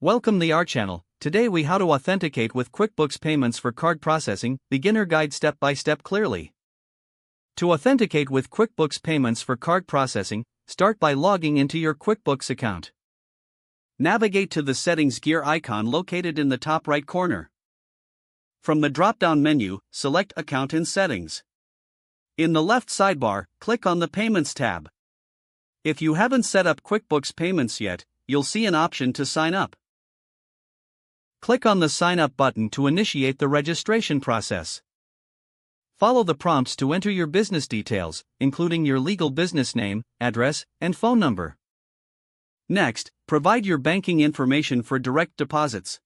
Welcome to our channel. Today we how to authenticate with QuickBooks Payments for card processing, beginner guide step by step clearly. To authenticate with QuickBooks Payments for card processing, start by logging into your QuickBooks account. Navigate to the settings gear icon located in the top right corner. From the drop-down menu, select Account and Settings. In the left sidebar, click on the Payments tab. If you haven't set up QuickBooks Payments yet, you'll see an option to sign up. Click on the Sign Up button to initiate the registration process. Follow the prompts to enter your business details, including your legal business name, address, and phone number. Next, provide your banking information for direct deposits.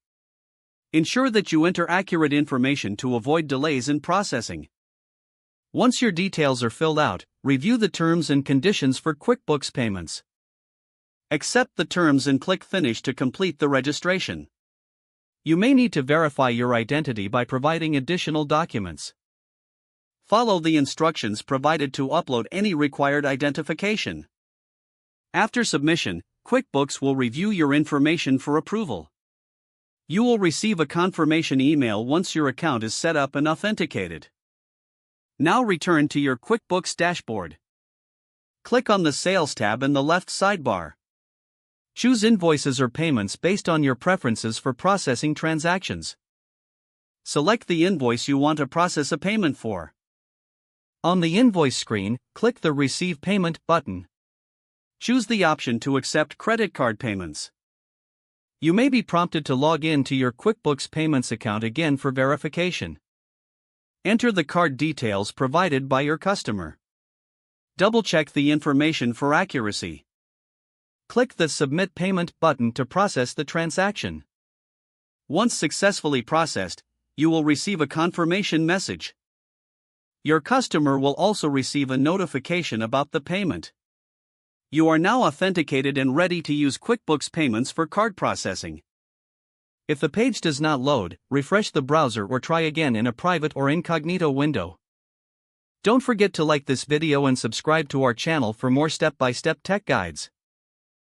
Ensure that you enter accurate information to avoid delays in processing. Once your details are filled out, review the terms and conditions for QuickBooks Payments. Accept the terms and click Finish to complete the registration. You may need to verify your identity by providing additional documents. Follow the instructions provided to upload any required identification. After submission, QuickBooks will review your information for approval. You will receive a confirmation email once your account is set up and authenticated. Now return to your QuickBooks dashboard. Click on the Sales tab in the left sidebar. Choose invoices or payments based on your preferences for processing transactions. Select the invoice you want to process a payment for. On the invoice screen, click the Receive Payment button. Choose the option to accept credit card payments. You may be prompted to log in to your QuickBooks Payments account again for verification. Enter the card details provided by your customer. Double-check the information for accuracy. Click the Submit Payment button to process the transaction. Once successfully processed, you will receive a confirmation message. Your customer will also receive a notification about the payment. You are now authenticated and ready to use QuickBooks Payments for card processing. If the page does not load, refresh the browser or try again in a private or incognito window. Don't forget to like this video and subscribe to our channel for more step-by-step tech guides.